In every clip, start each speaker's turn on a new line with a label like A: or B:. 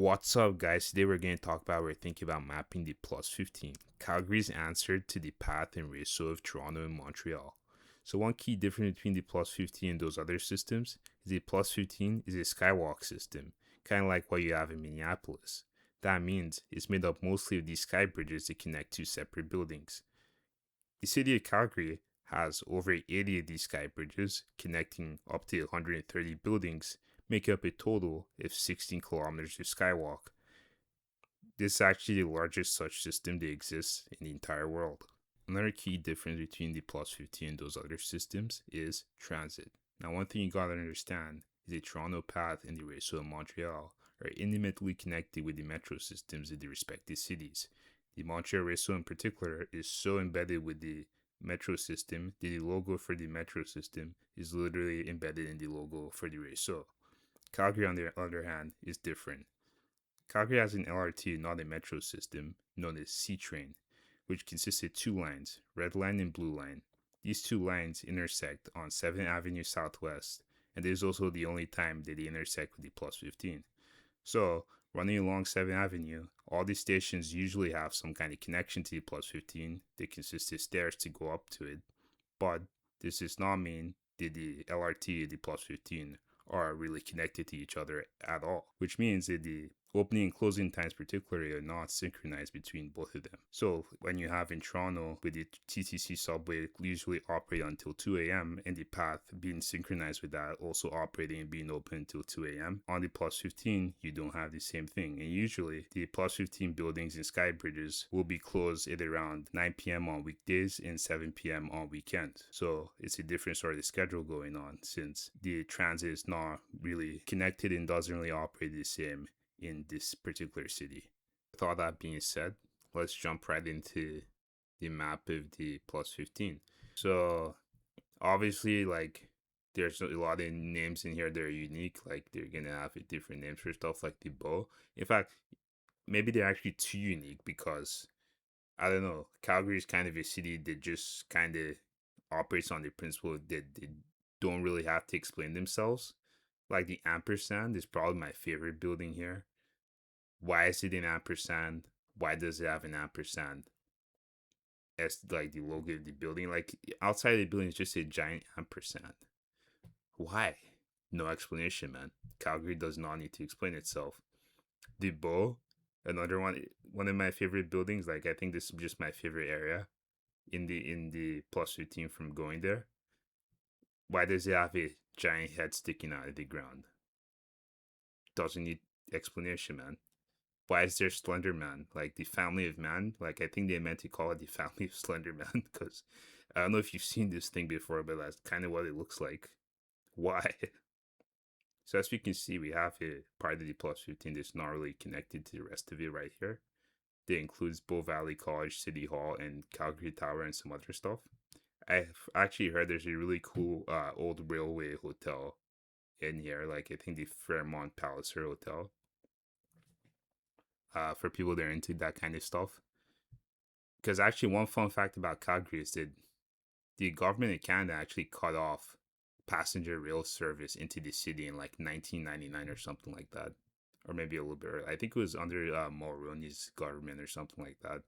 A: What's up, guys? Today we're going to talk about we're thinking about mapping the plus 15, Calgary's answer to the path and ratio of Toronto and Montreal. So one key difference between the plus 15 and those other systems is the plus 15 is a skywalk system, kind of like what you have in Minneapolis. That means it's made up mostly of these sky bridges that connect two separate buildings. The city of Calgary has over 80 of these sky bridges connecting up to 130 buildings, making up a total of 16 kilometers of skywalk. This is actually the largest such system that exists in the entire world. Another key difference between the plus 15 and those other systems is transit. Now, one thing you gotta understand is the Toronto path and the ratio of Montreal are intimately connected with the metro systems of the respective cities. The Montreal ratio in particular is so embedded with the metro system that the logo for the metro system is literally embedded in the logo for the ratio. Calgary, on the other hand, is different. Calgary has an LRT, not a metro system, known as C-Train, which consists of two lines, red line and blue line. These two lines intersect on 7th Avenue Southwest, and this is also the only time that they intersect with the plus 15. So, running along 7th Avenue, all these stations usually have some kind of connection to the plus 15 that consists of stairs to go up to it, but this does not mean that the LRT and the plus 15 are really connected to each other at all, which means that the opening and closing times particularly are not synchronized between both of them. So when you have in Toronto with the TTC subway usually operate until 2 a.m. and the path being synchronized with that also operating and being open until 2 a.m. On the plus 15, you don't have the same thing. And usually the plus 15 buildings and sky bridges will be closed at around 9 p.m. on weekdays and 7 p.m. on weekends. So it's a different sort of schedule going on since the transit is not really connected and doesn't really operate the same in this particular city. With all that being said, let's jump right into the map of the plus 15. So obviously, like, there's a lot of names in here that are unique. Like, they're gonna have different names for stuff like the bow. In fact, maybe they're actually too unique because I don't know, Calgary is kind of a city that just kind of operates on the principle that they don't really have to explain themselves. Like the ampersand is probably my favorite building here. Why is it an ampersand? Why does it have an ampersand as like the logo of the building? Like outside the building is just a giant ampersand. Why? No explanation, man. Calgary does not need to explain itself. The Bow, another one of my favorite buildings. Like I think this is just my favorite area in the plus 15 from going there. Why does it have a giant head sticking out of the ground? Doesn't need explanation, man. Why is there Slender Man? Like the family of man? Like I think they meant to call it the family of Slender Man because I don't know if you've seen this thing before, but that's kind of what it looks like. Why? So as you can see, we have a part of the plus 15 that's not really connected to the rest of it right here. That includes Bow Valley College, City Hall, and Calgary Tower and some other stuff. I've actually heard there's a really cool old railway hotel in here. Like I think the Fairmont Palliser Hotel. For people that are into that kind of stuff. Because actually, one fun fact about Calgary is that the government of Canada actually cut off passenger rail service into the city in like 1999 or something like that. Or maybe a little bit earlier. I think it was under Mulroney's government or something like that.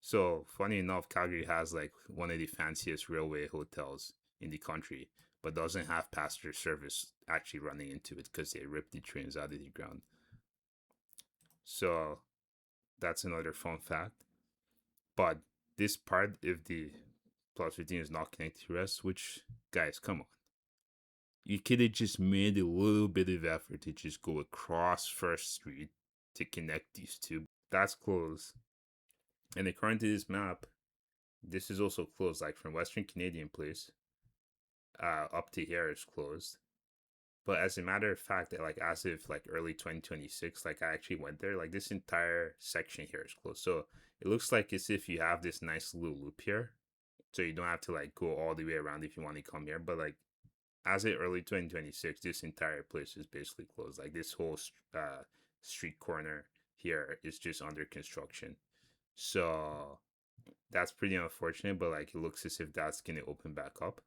A: So, funny enough, Calgary has like one of the fanciest railway hotels in the country, but doesn't have passenger service actually running into it because they ripped the trains out of the ground. So, that's another fun fact. But this part of the plus 15 is not connected to the rest, which, guys, come on. You could have just made a little bit of effort to just go across First Street to connect these two. That's closed. And according to this map, this is also closed. Like from Western Canadian Place up to here is closed. But as a matter of fact, like as of like early 2026, like I actually went there, like this entire section here is closed. So it looks like as if you have this nice little loop here. So you don't have to like go all the way around if you want to come here. But like as of early 2026, this entire place is basically closed. Like this whole street corner here is just under construction. So that's pretty unfortunate, but like it looks as if that's gonna open back up.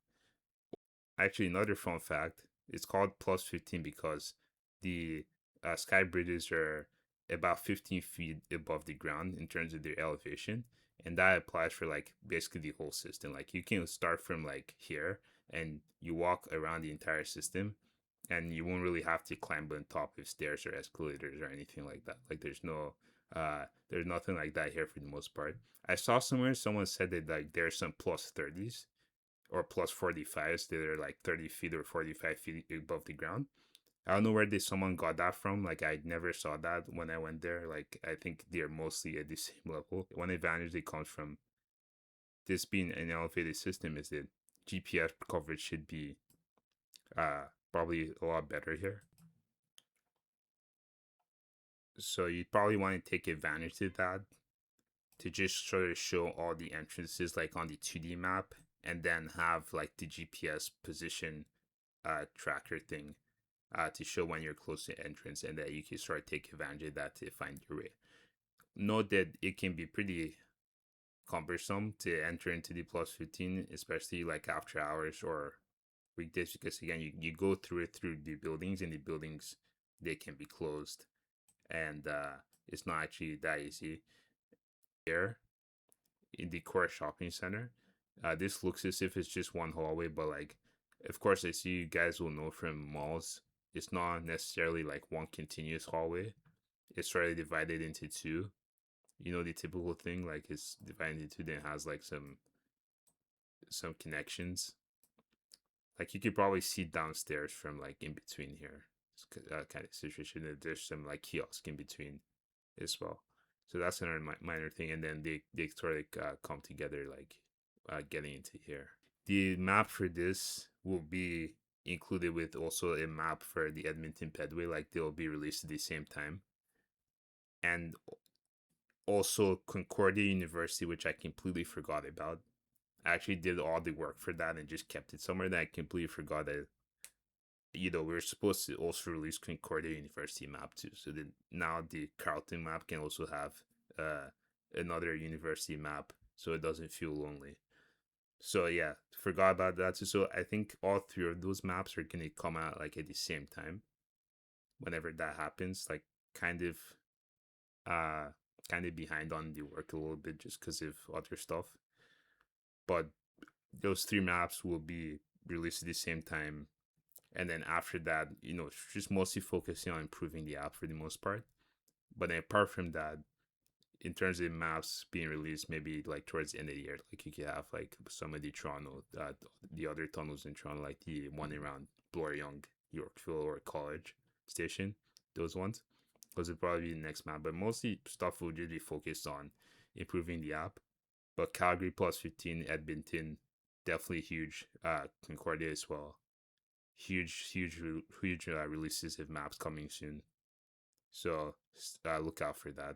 A: Actually, another fun fact, it's called plus 15 because the sky bridges are about 15 feet above the ground in terms of their elevation. And that applies for like basically the whole system. Like you can start from like here and you walk around the entire system and you won't really have to climb on top of stairs or escalators or anything like that. Like there's nothing like that here for the most part. I saw somewhere someone said that like there's some plus 30s or plus 45s that are like 30 feet or 45 feet above the ground. I don't know where someone got that from. Like I never saw that when I went there. Like I think they're mostly at the same level. One advantage that comes from this being an elevated system is that GPS coverage should be probably a lot better here. So you probably want to take advantage of that to just sort of show all the entrances like on the 2D map and then have like the GPS position tracker thing to show when you're close to entrance and that you can sort of take advantage of that to find your way. Note that it can be pretty cumbersome to enter into the plus 15, especially like after hours or weekdays, because again, you go through it through the buildings, and the buildings, they can be closed, and it's not actually that easy. Here in the core shopping center, this looks as if it's just one hallway, but like, of course, I see you guys will know from malls, it's not necessarily like one continuous hallway. It's sort of divided into two. You know, the typical thing, like it's divided into two, then has like some connections. Like you could probably see downstairs from like in between here. It's kind of situation. There's some like kiosk in between as well. So that's another minor thing, and then they sort of come together like getting into here. The map for this will be included with also a map for the Edmonton Pedway. Like they'll be released at the same time, and also Concordia University, which I completely forgot about. I actually did all the work for that and just kept it somewhere that I completely forgot that, we were supposed to also release Concordia University map too. So that now the Carleton map can also have another university map so it doesn't feel lonely. So yeah, forgot about that too. So I think all three of those maps are gonna come out like at the same time whenever that happens. Like kind of uh kind of behind on the work a little bit just because of other stuff. But those three maps will be released at the same time. And then after that, just mostly focusing on improving the app for the most part. But then apart from that, in terms of maps being released, maybe like towards the end of the year, like you could have like some of the Toronto, the other tunnels in Toronto, like the one around Bloor Young, Yorkville, or College Station, those ones. Those would probably be the next map. But mostly stuff will just be focused on improving the app. But Calgary plus 15, Edmonton, definitely huge. Concordia as well. Huge releases of maps coming soon. So look out for that.